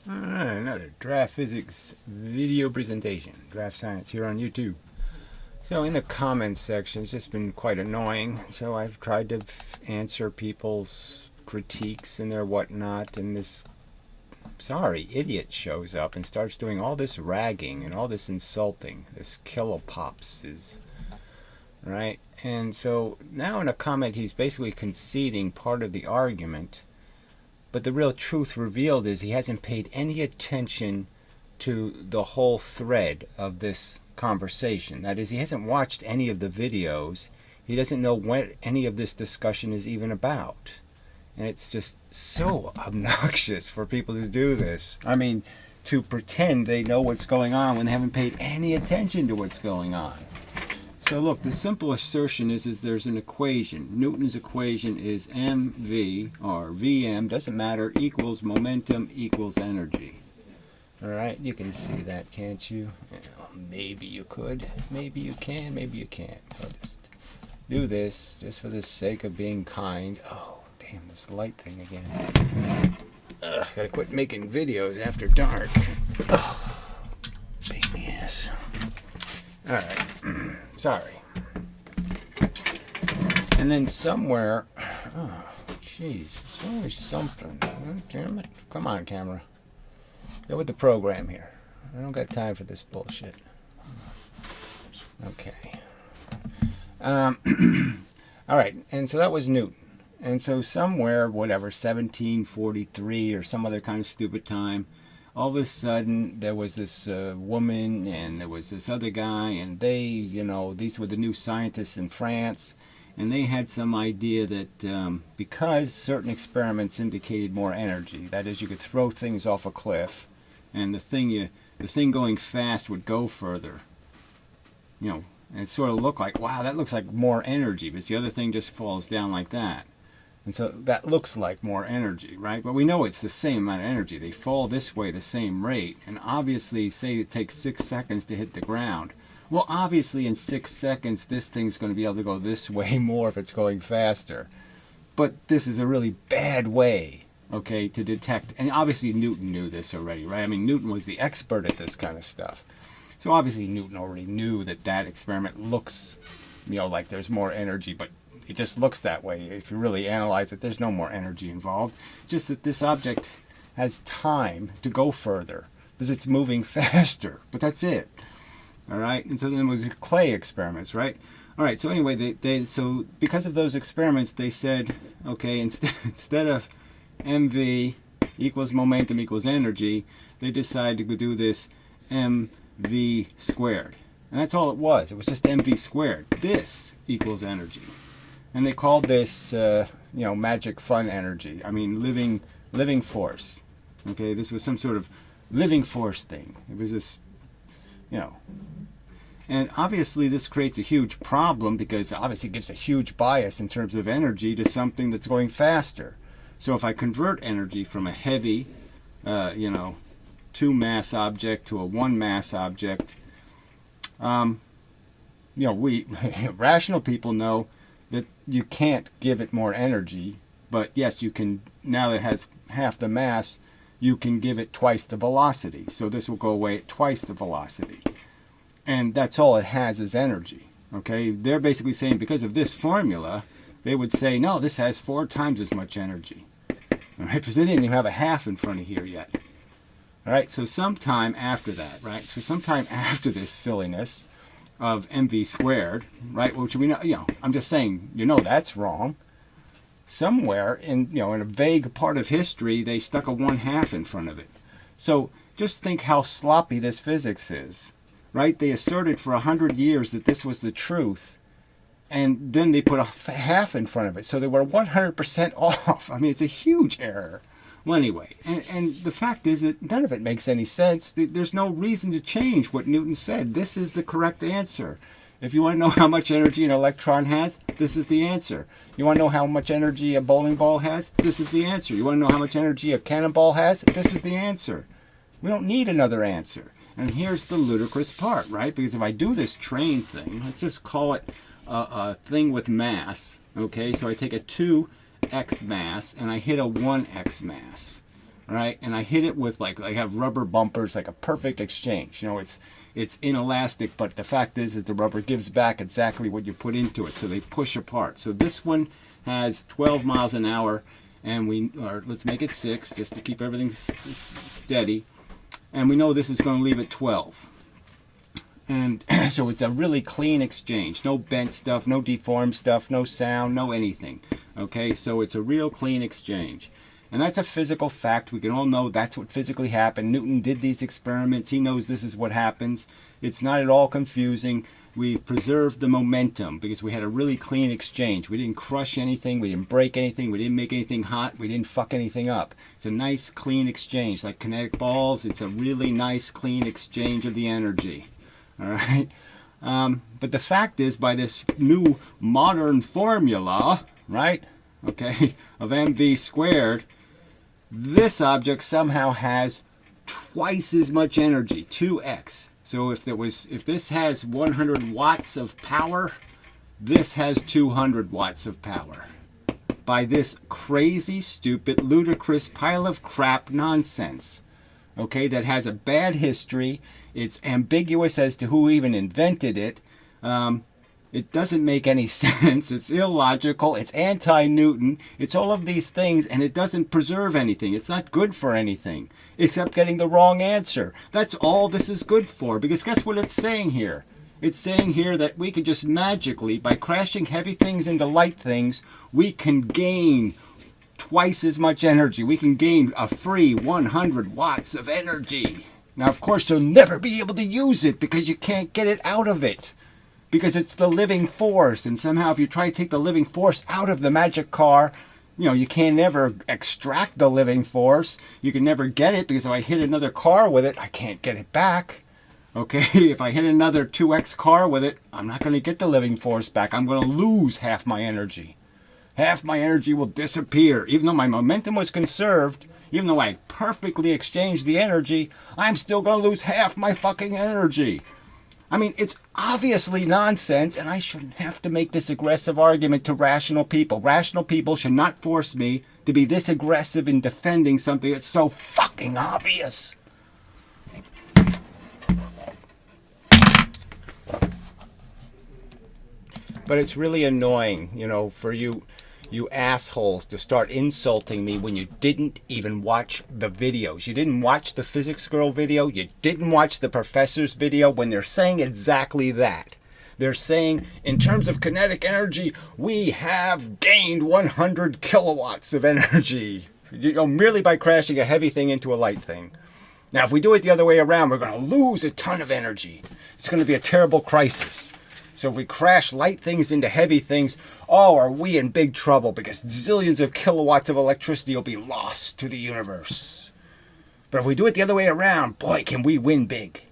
Alright, another draft physics video presentation. DraftScience here on YouTube. So in the comments section, it's just been quite annoying. So I've tried to answer people's critiques and their whatnot, and this idiot shows up and starts doing all this ragging and all this insulting. This kllolipopz is right. And so now in a comment, he's basically conceding part of the argument. But the real truth revealed is he hasn't paid any attention to the whole thread of this conversation. That is, he hasn't watched any of the videos. He doesn't know what any of this discussion is even about. And it's just so obnoxious for people to do this. I mean, to pretend they know what's going on when they haven't paid any attention to what's going on. So look, the simple assertion is there's an equation. Newton's equation is mv, or Vm, doesn't matter, equals momentum equals energy. Alright, you can see that, can't you? Well, maybe you could, maybe you can, maybe you can't. I'll just do this, just for the sake of being kind. Oh, damn, this light thing again. Gotta quit making videos after dark. Ugh, pain in the ass. Alright, sorry. And then somewhere, oh, jeez, it's always something. Oh, damn it. Come on, camera. Go with the program here. I don't got time for this bullshit. Okay. Alright, and so that was Newton. And so somewhere, whatever, 1743 or some other kind of stupid time, all of a sudden there was this woman and there was this other guy, and they, you know, these were the new scientists in France, and they had some idea that because certain experiments indicated more energy, that is, you could throw things off a cliff and the thing going fast would go further, you know, and it sort of looked like, wow, that looks like more energy, but the other thing just falls down like that. And so that looks like more energy, right? But we know it's the same amount of energy. They fall this way the same rate. And obviously, say it takes 6 seconds to hit the ground. Well, obviously in 6 seconds, this thing's going to be able to go this way more if it's going faster. But this is a really bad way, okay, to detect. And obviously Newton knew this already, right? I mean, Newton was the expert at this kind of stuff. So obviously Newton already knew that that experiment looks, you know, like there's more energy, but it just looks that way. If you really analyze it, there's no more energy involved. Just that this object has time to go further because it's moving faster. But that's it. All right. And so then there was clay experiments, right? All right. So anyway, so because of those experiments, they said, okay, instead of mv equals momentum equals energy, they decided to do this mv squared. And that's all it was. It was just mv squared. This equals energy. And they called this, you know, magic fun energy. I mean, living force. Okay, this was some sort of living force thing. It was this, you know. And obviously this creates a huge problem because obviously it gives a huge bias in terms of energy to something that's going faster. So if I convert energy from a heavy, you know, 2 mass object to a 1 mass object, you know, we rational people know that you can't give it more energy, but yes, you can, now that it has half the mass, you can give it twice the velocity. So this will go away at twice the velocity. And that's all it has is energy. Okay, they're basically saying because of this formula, they would say, no, this has 4 times as much energy. All right, because they didn't even have a half in front of here yet. All right, so sometime after that, right? So sometime after this silliness of mv squared, right? Which we know, you know, I'm just saying, you know, that's wrong. Somewhere in, you know, in a vague part of history, they stuck a 1/2 in front of it. So just think how sloppy this physics is, right? They asserted for 100 years that this was the truth, and then they put a half in front of it. So they were 100% off. I mean, it's a huge error. Well, anyway, and the fact is that none of it makes any sense. There's no reason to change what Newton said. This is the correct answer. If you want to know how much energy an electron has, this is the answer. You want to know how much energy a bowling ball has? This is the answer. You want to know how much energy a cannonball has? This is the answer. We don't need another answer. And here's the ludicrous part, right? Because if I do this train thing, let's just call it a thing with mass. Okay, so I take a 2x mass and I hit a 1x mass. All right, and I hit it with like I have rubber bumpers, like a perfect exchange. You know, it's inelastic, but the fact is the rubber gives back exactly what you put into it, so they push apart. So this one has 12 miles an hour, and let's make it 6 just to keep everything steady. And we know this is going to leave at 12. And so it's a really clean exchange. No bent stuff, no deformed stuff, no sound, no anything. Okay, so it's a real clean exchange. And that's a physical fact. We can all know that's what physically happened. Newton did these experiments. He knows this is what happens. It's not at all confusing. We preserved the momentum because we had a really clean exchange. We didn't crush anything. We didn't break anything. We didn't make anything hot. We didn't fuck anything up. It's a nice, clean exchange. Like kinetic balls, it's a really nice, clean exchange of the energy. All right? But the fact is, by this new modern formula, right, okay, of mv squared, this object somehow has twice as much energy, 2x. So if this has 100 watts of power, this has 200 watts of power. By this crazy, stupid, ludicrous pile of crap nonsense, okay, that has a bad history. It's ambiguous as to who even invented it. It doesn't make any sense. It's illogical. It's anti-Newton. It's all of these things, and it doesn't preserve anything. It's not good for anything, except getting the wrong answer. That's all this is good for, because guess what it's saying here? It's saying here that we can just magically, by crashing heavy things into light things, we can gain twice as much energy. We can gain a free 100 watts of energy. Now, of course, you'll never be able to use it because you can't get it out of it. Because it's the living force, and somehow if you try to take the living force out of the magic car, you know, you can never extract the living force. You can never get it, because if I hit another car with it, I can't get it back. Okay, if I hit another 2x car with it, I'm not going to get the living force back. I'm going to lose half my energy. Half my energy will disappear. Even though my momentum was conserved, even though I perfectly exchanged the energy, I'm still going to lose half my fucking energy. I mean, it's obviously nonsense, and I shouldn't have to make this aggressive argument to rational people. Rational people should not force me to be this aggressive in defending something that's so fucking obvious. But it's really annoying, you know, for you assholes to start insulting me when you didn't even watch the videos. You didn't watch the physics girl video. You didn't watch the professor's video, when they're saying exactly that. They're saying, in terms of kinetic energy, we have gained 100 kilowatts of energy, you know, merely by crashing a heavy thing into a light thing. Now, if we do it the other way around, we're going to lose a ton of energy. It's going to be a terrible crisis. So if we crash light things into heavy things, oh, are we in big trouble, because zillions of kilowatts of electricity will be lost to the universe. But if we do it the other way around, boy, can we win big.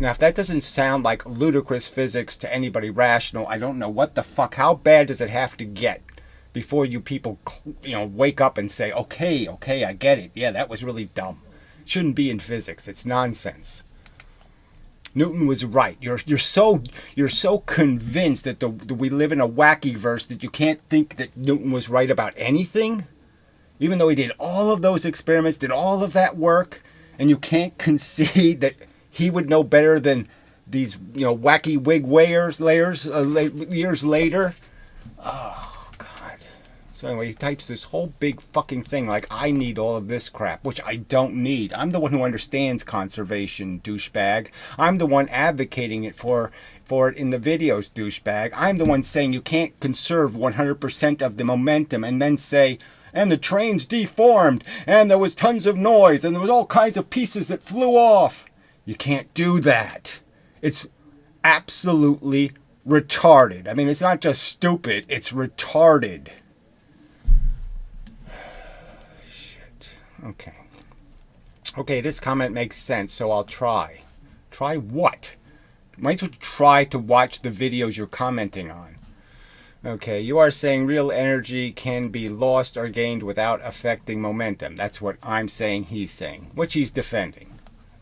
Now, if that doesn't sound like ludicrous physics to anybody rational, I don't know what the fuck, how bad does it have to get before you people, you know, wake up and say, okay, I get it. Yeah, that was really dumb. Shouldn't be in physics. It's nonsense. Newton was right. You're so convinced that we live in a wacky verse that you can't think that Newton was right about anything, even though he did all of those experiments, did all of that work, and you can't concede that he would know better than these, you know, wacky wig years later. Oh, God. So anyway, he types this whole big fucking thing like I need all of this crap, which I don't need. I'm the one who understands conservation, douchebag. I'm the one advocating it for it in the videos, douchebag. I'm the one saying you can't conserve 100% of the momentum and then say, and the train's deformed, and there was tons of noise, and there was all kinds of pieces that flew off. You can't do that. It's absolutely retarded. I mean, it's not just stupid, it's retarded. Okay, this comment makes sense, so I'll try. Try what? Might as well try to watch the videos you're commenting on. Okay, you are saying real energy can be lost or gained without affecting momentum. That's what I'm saying he's saying, which he's defending.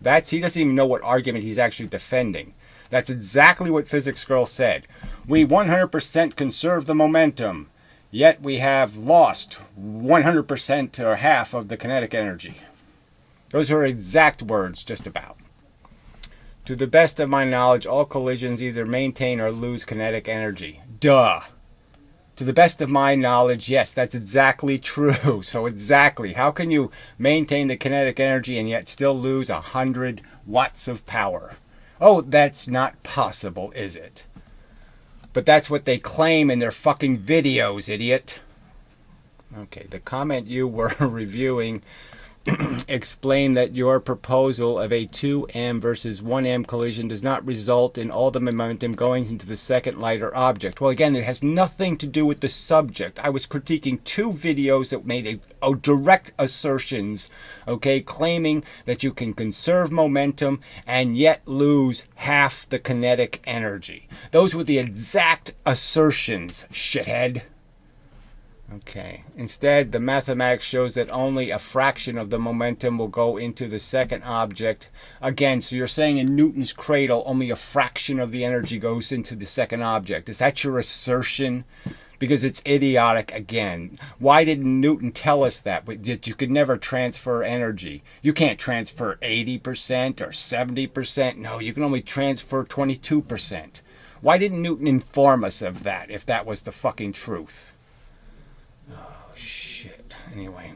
He doesn't even know what argument he's actually defending. That's exactly what Physics Girl said. We 100% conserve the momentum. Yet we have lost 100% or half of the kinetic energy. Those are exact words, just about. To the best of my knowledge, all collisions either maintain or lose kinetic energy. Duh. To the best of my knowledge, yes, that's exactly true. So exactly, how can you maintain the kinetic energy and yet still lose 100 watts of power? Oh, that's not possible, is it? But that's what they claim in their fucking videos, idiot. Okay, the comment you were reviewing explained that your proposal of a 2m versus 1m collision does not result in all the momentum going into the second lighter object. Well, again, it has nothing to do with the subject. I was critiquing two videos that made a direct assertions, okay, claiming that you can conserve momentum and yet lose half the kinetic energy. Those were the exact assertions, shithead. Okay. Instead, the mathematics shows that only a fraction of the momentum will go into the second object. Again, so you're saying in Newton's cradle, only a fraction of the energy goes into the second object. Is that your assertion? Because it's idiotic again. Why didn't Newton tell us that you could never transfer energy? You can't transfer 80% or 70%. No, you can only transfer 22%. Why didn't Newton inform us of that if that was the fucking truth? Shit. Anyway,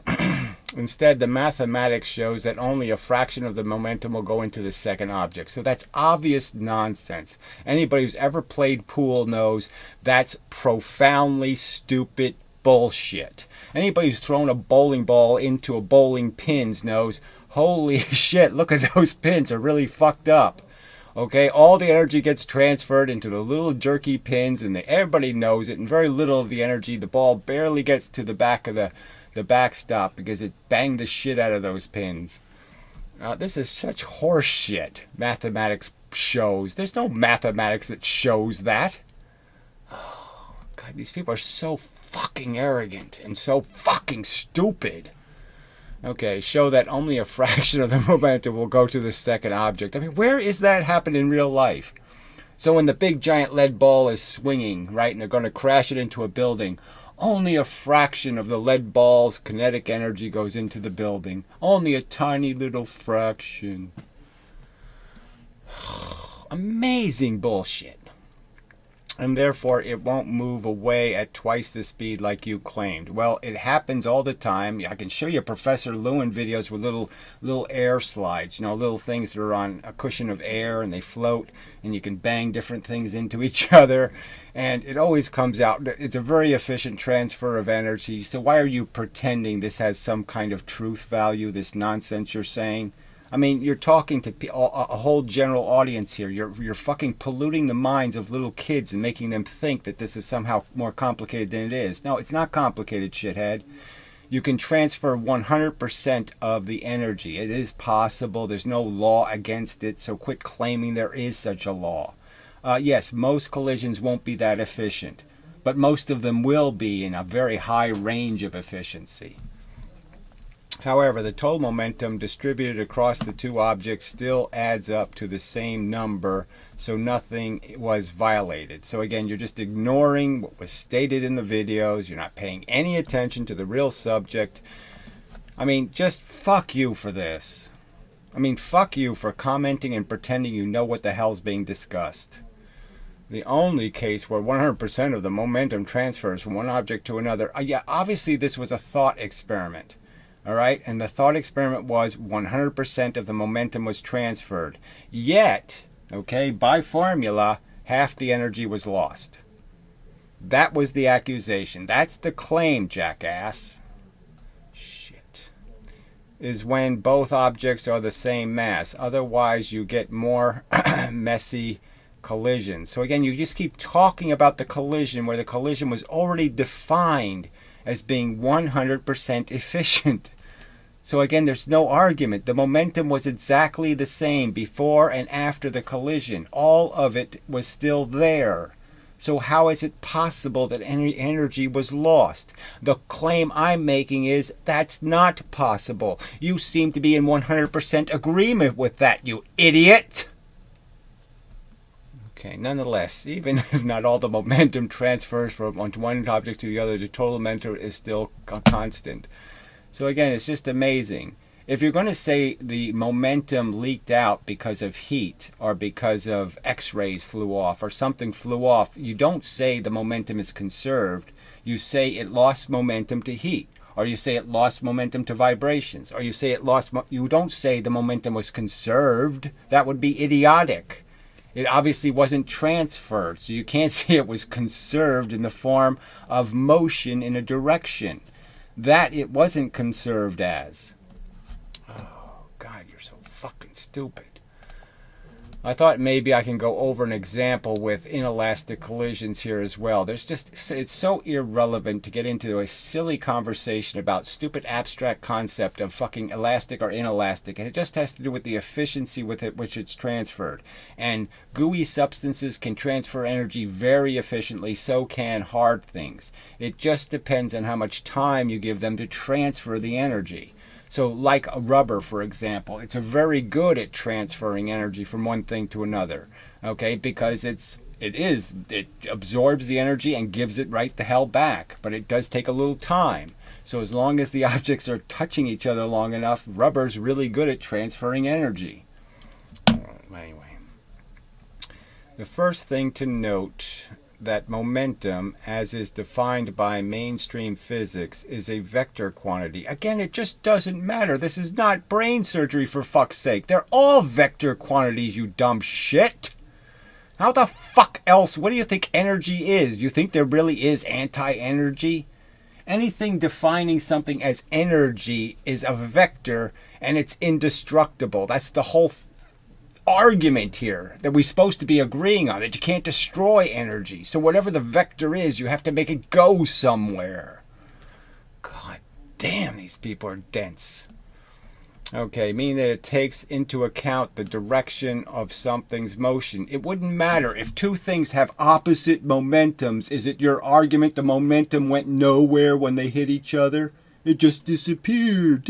instead, the mathematics shows that only a fraction of the momentum will go into the second object. So that's obvious nonsense. Anybody who's ever played pool knows that's profoundly stupid bullshit. Anybody who's thrown a bowling ball into a bowling pins knows, holy shit, look at those pins, are really fucked up. Okay, all the energy gets transferred into the little jerky pins, and everybody knows it, and very little of the energy, the ball barely gets to the back of the backstop because it banged the shit out of those pins. This is such horse shit. Mathematics shows. There's no mathematics that shows that. Oh, God, these people are so fucking arrogant and so fucking stupid. Okay, show that only a fraction of the momentum will go to the second object. I mean, where is that happen in real life? So when the big giant lead ball is swinging, right, and they're going to crash it into a building, only a fraction of the lead ball's kinetic energy goes into the building. Only a tiny little fraction. Amazing bullshit. And therefore it won't move away at twice the speed like you claimed. Well, it happens all the time. I can show you Professor Lewin videos with little air slides, you know, little things that are on a cushion of air and they float and you can bang different things into each other, and it always comes out. It's a very efficient transfer of energy. So why are you pretending this has some kind of truth value, this nonsense you're saying? I mean, you're talking to a whole general audience here. You're fucking polluting the minds of little kids and making them think that this is somehow more complicated than it is. No, it's not complicated, shithead. You can transfer 100% of the energy. It is possible. There's no law against it, so quit claiming there is such a law. Yes, most collisions won't be that efficient, but most of them will be in a very high range of efficiency. However, the total momentum distributed across the two objects still adds up to the same number, so nothing was violated. So again, you're just ignoring what was stated in the videos. You're not paying any attention to the real subject. I mean, just fuck you for this. I mean, fuck you for commenting and pretending you know what the hell's being discussed. The only case where 100% of the momentum transfers from one object to another. Yeah, obviously this was a thought experiment. All right, and the thought experiment was 100% of the momentum was transferred. Yet, okay, by formula, half the energy was lost. That was the accusation. That's the claim, jackass. Shit. Is when both objects are the same mass. Otherwise, you get more messy collisions. So again, you just keep talking about the collision where the collision was already defined as being 100% efficient. So again, there's no argument. The momentum was exactly the same before and after the collision. All of it was still there. So how is it possible that any energy was lost? The claim I'm making is that's not possible. You seem to be in 100% agreement with that, you idiot. Okay, nonetheless, even if not all the momentum transfers from one object to the other, the total momentum is still constant. So again, it's just amazing. If you're going to say the momentum leaked out because of heat or because of X-rays flew off or something flew off, you don't say the momentum is conserved. You say it lost momentum to heat, or you say it lost momentum to vibrations, or you say it lost. You don't say the momentum was conserved. That would be idiotic. It obviously wasn't transferred, so you can't say it was conserved in the form of motion in a direction. That it wasn't conserved as. Oh, God, you're so fucking stupid. I thought maybe I can go over an example with inelastic collisions here as well. It's so irrelevant to get into a silly conversation about stupid abstract concept of fucking elastic or inelastic. And it just has to do with the efficiency with which it's transferred. And gooey substances can transfer energy very efficiently, so can hard things. It just depends on how much time you give them to transfer the energy. So like a rubber, for example, it's very good at transferring energy from one thing to another, okay, because it absorbs the energy and gives it right the hell back, but it does take a little time. So as long as the objects are touching each other long enough, rubber's really good at transferring energy. Anyway, the first thing to note that momentum, as is defined by mainstream physics, is a vector quantity. Again, it just doesn't matter. This is not brain surgery, for fuck's sake. They're all vector quantities, you dumb shit. How the fuck else? What do you think energy is? You think there really is anti-energy? Anything defining something as energy is a vector, and it's indestructible. That's the whole argument here that we're supposed to be agreeing on, that you can't destroy energy. So whatever the vector is, you have to make it go somewhere. God damn, these people are dense. Okay, meaning that it takes into account the direction of something's motion. It wouldn't matter if two things have opposite momentums. Is it your argument the momentum went nowhere when they hit each other? It just disappeared.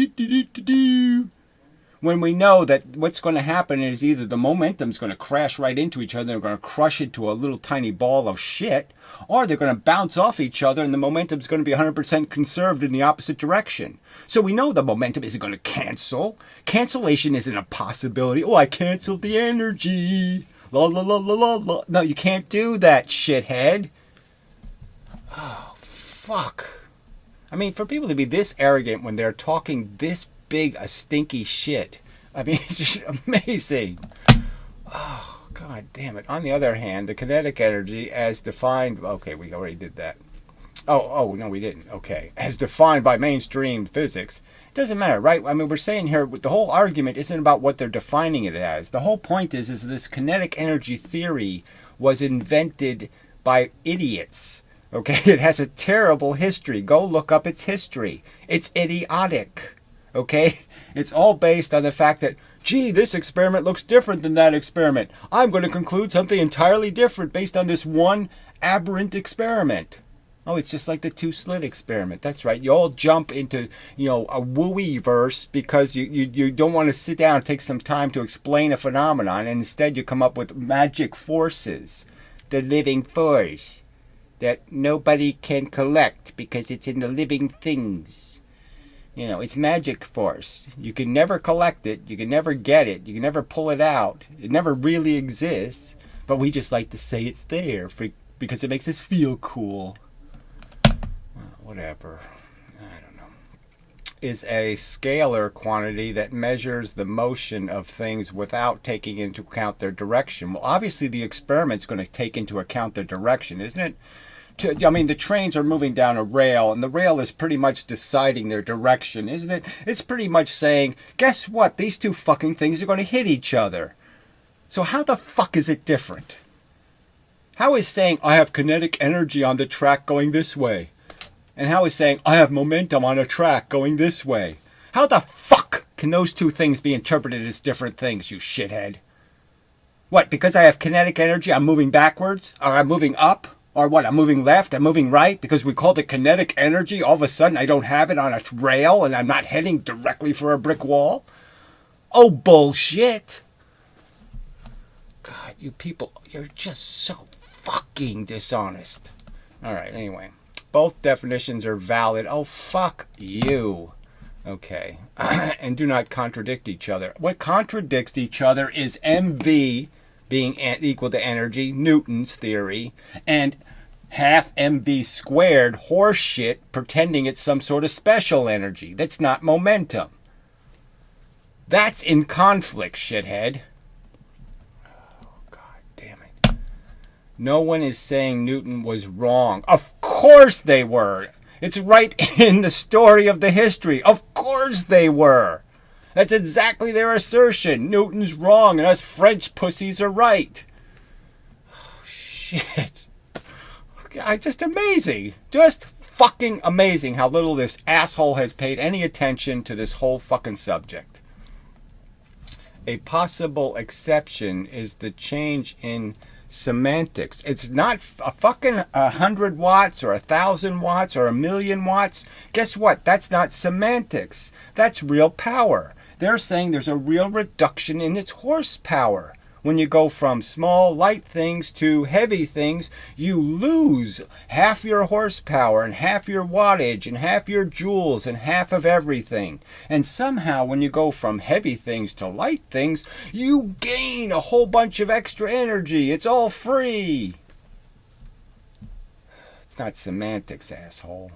When we know that what's going to happen is either the momentum's going to crash right into each other, they're going to crush it to a little tiny ball of shit, or they're going to bounce off each other and the momentum's going to be 100% conserved in the opposite direction. So we know the momentum isn't going to cancel. Cancellation isn't a possibility. Oh, I canceled the energy. La la la la la la. No, you can't do that, shithead. Oh, fuck. I mean, for people to be this arrogant when they're talking this big a stinky shit, I mean, it's just amazing. Oh, God damn it. On the other hand, the kinetic energy as defined, okay, we already did that. Oh, no, we didn't. Okay. As defined by mainstream physics, it doesn't matter, right? I mean, we're saying here, the whole argument isn't about what they're defining it as. The whole point is this kinetic energy theory was invented by idiots. Okay, it has a terrible history. Go look up its history. It's idiotic. Okay, it's all based on the fact that, gee, this experiment looks different than that experiment. I'm going to conclude something entirely different based on this one aberrant experiment. Oh, it's just like the two-slit experiment. That's right. You all jump into, a wooey verse because you don't want to sit down and take some time to explain a phenomenon, and instead you come up with magic forces, the living force that nobody can collect because it's in the living things. It's magic force. You can never collect it. You can never get it. You can never pull it out. It never really exists. But we just like to say it's there because it makes us feel cool. Well, whatever. I don't know. Is a scalar quantity that measures the motion of things without taking into account their direction. Well, obviously the experiment's going to take into account their direction, isn't it? The trains are moving down a rail, and the rail is pretty much deciding their direction, isn't it? It's pretty much saying, guess what? These two fucking things are going to hit each other. So how the fuck is it different? How is saying, I have kinetic energy on the track going this way? And how is saying, I have momentum on a track going this way? How the fuck can those two things be interpreted as different things, you shithead? What, because I have kinetic energy, I'm moving backwards? Or I'm moving up? Or what, I'm moving left, I'm moving right, because we called it kinetic energy, all of a sudden I don't have it on a rail and I'm not heading directly for a brick wall? Oh, bullshit. God, you people, you're just so fucking dishonest. All right, anyway. Both definitions are valid. Oh, fuck you. Okay. And do not contradict each other. What contradicts each other is mv being equal to energy, Newton's theory, and half mv squared horseshit pretending it's some sort of special energy. That's not momentum. That's in conflict, shithead. Oh, God damn it. No one is saying Newton was wrong. Of course they were. It's right in the story of the history. Of course they were. That's exactly their assertion. Newton's wrong and us French pussies are right. Oh, shit. Just amazing. Just fucking amazing how little this asshole has paid any attention to this whole fucking subject. A possible exception is the change in semantics. It's not a fucking 100 watts or 1,000 watts or 1,000,000 watts. Guess what? That's not semantics. That's real power. They're saying there's a real reduction in its horsepower. When you go from small, light things to heavy things, you lose half your horsepower and half your wattage and half your joules and half of everything. And somehow when you go from heavy things to light things, you gain a whole bunch of extra energy. It's all free. It's not semantics, asshole.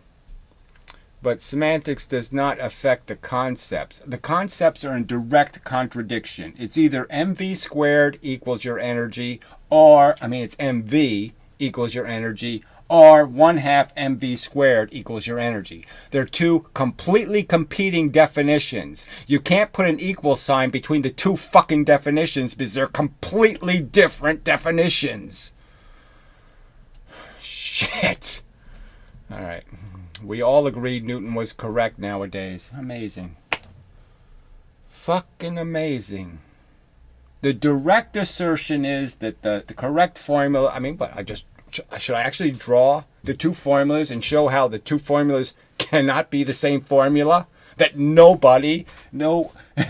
But semantics does not affect the concepts. The concepts are in direct contradiction. It's either mv squared equals your energy, or, it's mv equals your energy, or 1/2 mv squared equals your energy. They're two completely competing definitions. You can't put an equal sign between the two fucking definitions because they're completely different definitions. Shit. All right. We all agreed Newton was correct nowadays. Amazing. Fucking amazing. The direct assertion is that the correct formula, should I actually draw the two formulas and show how the two formulas cannot be the same formula? That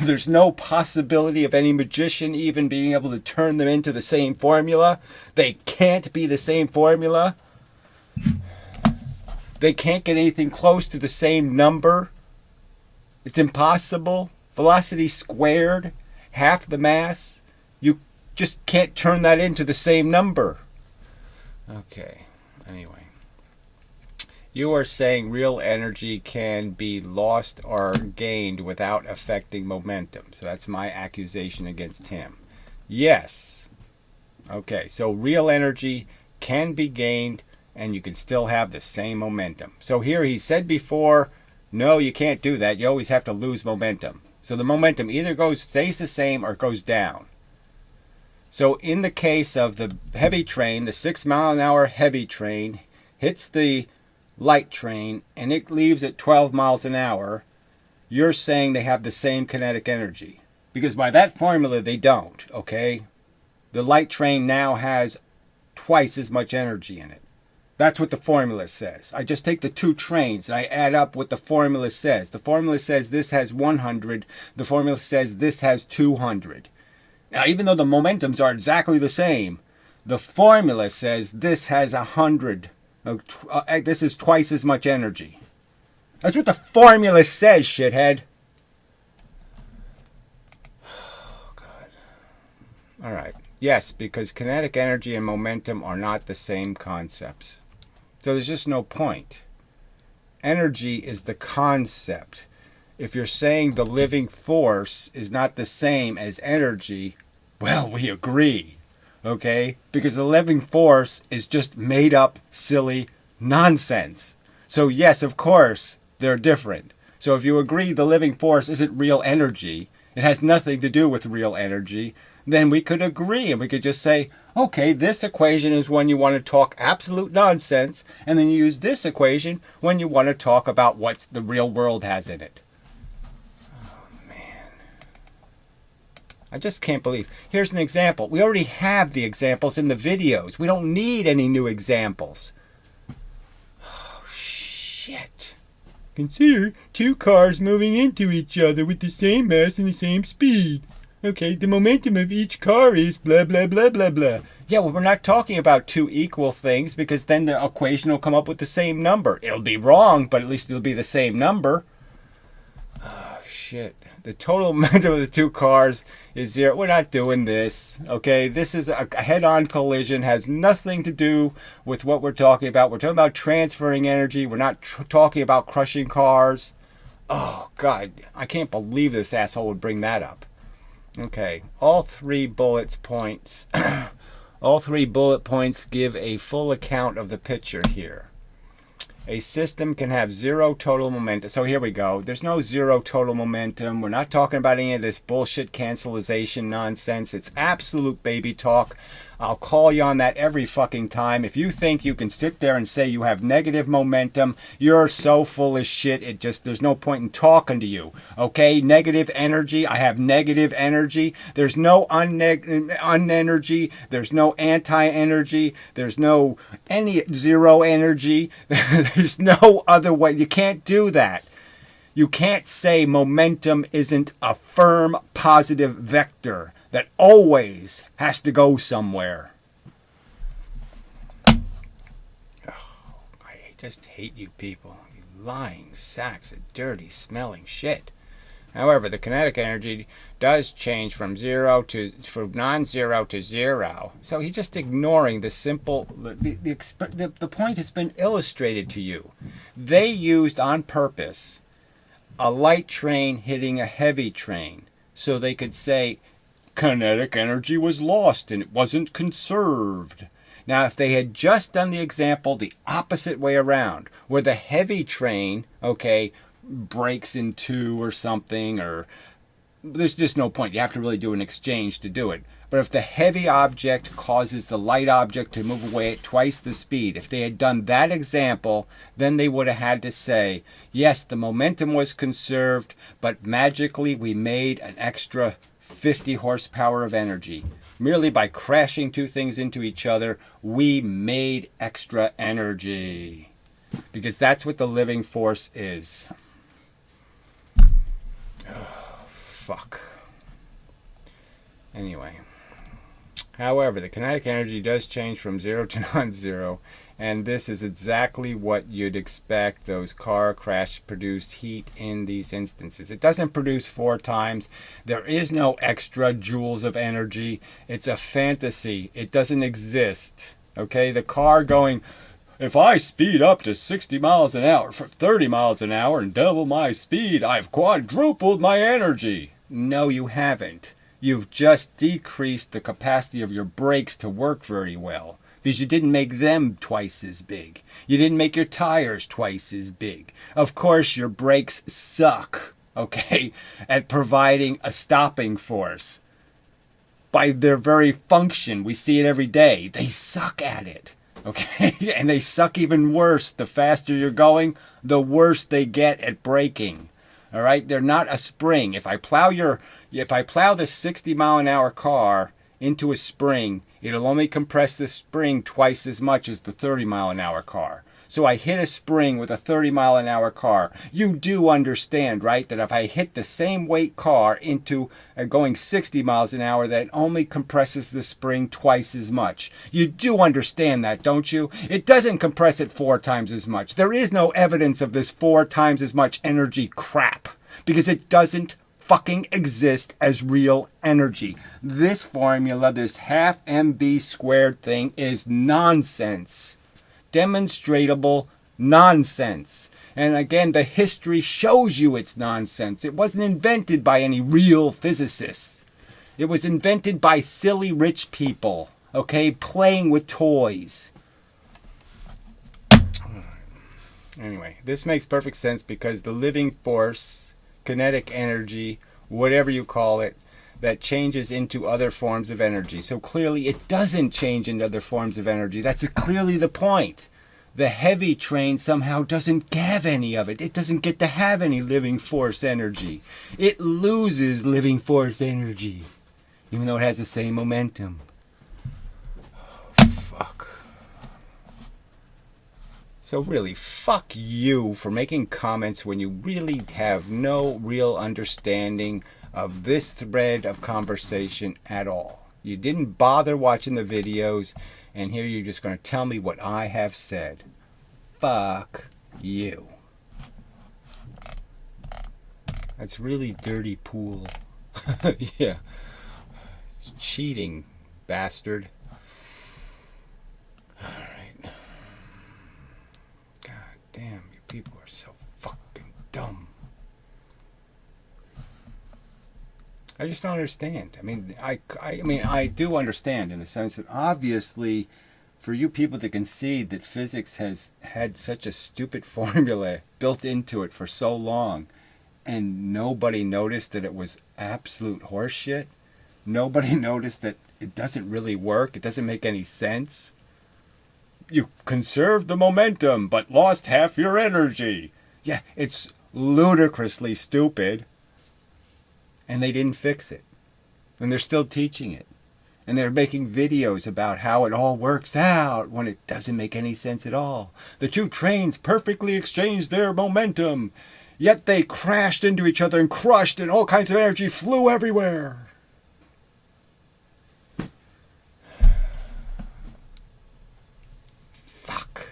there's no possibility of any magician even being able to turn them into the same formula? They can't be the same formula? They can't get anything close to the same number. It's impossible. Velocity squared, half the mass. You just can't turn that into the same number. Okay, anyway. You are saying real energy can be lost or gained without affecting momentum. So that's my accusation against him. Yes. Okay, so real energy can be gained and you can still have the same momentum. So here he said before, no, you can't do that. You always have to lose momentum. So the momentum either stays the same or goes down. So in the case of the heavy train, the 6-mile-an-hour heavy train hits the light train and it leaves at 12 miles an hour, you're saying they have the same kinetic energy. Because by that formula, they don't, okay? The light train now has twice as much energy in it. That's what the formula says. I just take the two trains and I add up what the formula says. The formula says this has 100. The formula says this has 200. Now, even though the momentums are exactly the same, the formula says this has 100. This is twice as much energy. That's what the formula says, shithead. Oh, God. All right. Yes, because kinetic energy and momentum are not the same concepts. So there's just no point. Energy is the concept. If you're saying the living force is not the same as energy, well, we agree, okay? Because the living force is just made up, silly nonsense. So yes, of course, they're different. So if you agree the living force isn't real energy, it has nothing to do with real energy, then we could agree and we could just say, okay, this equation is when you want to talk absolute nonsense, and then you use this equation when you want to talk about what the real world has in it. Oh, man. I just can't believe. Here's an example. We already have the examples in the videos. We don't need any new examples. Oh, shit. Consider two cars moving into each other with the same mass and the same speed. Okay, the momentum of each car is blah, blah, blah, blah, blah. Yeah, well, we're not talking about two equal things because then the equation will come up with the same number. It'll be wrong, but at least it'll be the same number. Oh, shit. The total momentum of the two cars is zero. We're not doing this, okay? This is a head-on collision, has nothing to do with what we're talking about. We're talking about transferring energy. We're not talking about crushing cars. Oh, God, I can't believe this asshole would bring that up. Okay, all three bullet points give a full account of the picture here. A system can have zero total momentum. So here we go. There's no zero total momentum. We're not talking about any of this bullshit cancelization nonsense. It's absolute baby talk. I'll call you on that every fucking time. If you think you can sit there and say you have negative momentum, you're so full of shit. There's no point in talking to you. Okay? Negative energy. I have negative energy. There's no unenergy. There's no anti-energy. There's no any zero energy. There's no other way. You can't do that. You can't say momentum isn't a firm positive vector that always has to go somewhere. Oh, I just hate you people. You lying sacks of dirty smelling shit. However, the kinetic energy does change from non-zero to zero. So he's just ignoring the simple, the point has been illustrated to you. They used on purpose a light train hitting a heavy train so they could say kinetic energy was lost and it wasn't conserved. Now, if they had just done the example the opposite way around, where the heavy train, okay, breaks in two or something, or there's just no point. You have to really do an exchange to do it. But if the heavy object causes the light object to move away at twice the speed, if they had done that example, then they would have had to say, yes, the momentum was conserved, but magically we made an extra 50 horsepower of energy. Merely by crashing two things into each other, we made extra energy. Because that's what the living force is. Oh, fuck. Anyway. However, the kinetic energy does change from zero to non-zero, and this is exactly what you'd expect. Those car crash produced heat in these instances. It doesn't produce 4 times. There is no extra joules of energy. It's a fantasy. It doesn't exist. Okay, the car going, if I speed up to 60 miles an hour for 30 miles an hour and double my speed, I've quadrupled my energy. No, you haven't. You've just decreased the capacity of your brakes to work very well because you didn't make them twice as big. You didn't make your tires twice as big. Of course, your brakes suck, okay, at providing a stopping force. By their very function, we see it every day. They suck at it, okay? And they suck even worse. The faster you're going, the worse they get at braking. All right? They're not a spring. If I plow this 60 mile an hour car into a spring, it'll only compress the spring twice as much as the 30 mile an hour car. So I hit a spring with a 30 mile an hour car. You do understand, right, that if I hit the same weight car into going 60 miles an hour, that it only compresses the spring twice as much. You do understand that, don't you? It doesn't compress it 4 times as much. There is no evidence of this 4 times as much energy crap because it doesn't fucking exist as real energy. This formula, this half mv squared thing, is nonsense. Demonstratable nonsense. And again, the history shows you it's nonsense. It wasn't invented by any real physicists. It was invented by silly rich people, okay, playing with toys. Anyway, this makes perfect sense because the living force, kinetic energy, whatever you call it, that changes into other forms of energy. So clearly it doesn't change into other forms of energy. That's clearly the point. The heavy train somehow doesn't have any of it. It doesn't get to have any living force energy. It loses living force energy, even though it has the same momentum. Oh, fuck. So really, fuck you for making comments when you really have no real understanding of this thread of conversation at all. You didn't bother watching the videos, and here you're just going to tell me what I have said. Fuck you. That's really dirty pool. Yeah. It's cheating, bastard. Alright. God damn, you people are so fucking dumb. I just don't understand. I mean, I do understand in the sense that obviously for you people to concede that physics has had such a stupid formula built into it for so long and nobody noticed that it was absolute horseshit. Nobody noticed that it doesn't really work. It doesn't make any sense. You conserved the momentum but lost half your energy. Yeah, it's ludicrously stupid. And they didn't fix it. And they're still teaching it. And they're making videos about how it all works out when it doesn't make any sense at all. The two trains perfectly exchanged their momentum, yet they crashed into each other and crushed, and all kinds of energy flew everywhere. Fuck.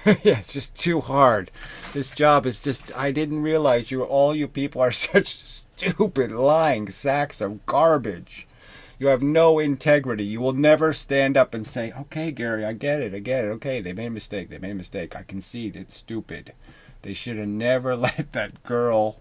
Yeah, it's just too hard. This job is just, I didn't realize all you people are such stupid, lying sacks of garbage. You have no integrity. You will never stand up and say, okay, Gary, I get it. Okay, they made a mistake. I concede, it's stupid. They should have never let that girl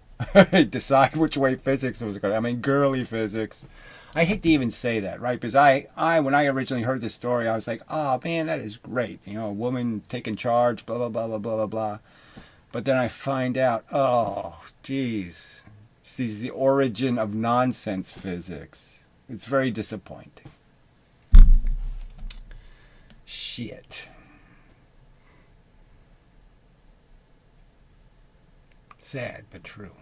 decide which way physics was going. I mean, girly physics. I hate to even say that, right? Because when I originally heard this story, I was like, oh man, that is great. You know, a woman taking charge, blah, blah, blah, blah, blah, blah, blah. But then I find out, oh, geez. She's the origin of nonsense physics. It's very disappointing. Shit. Sad, but true.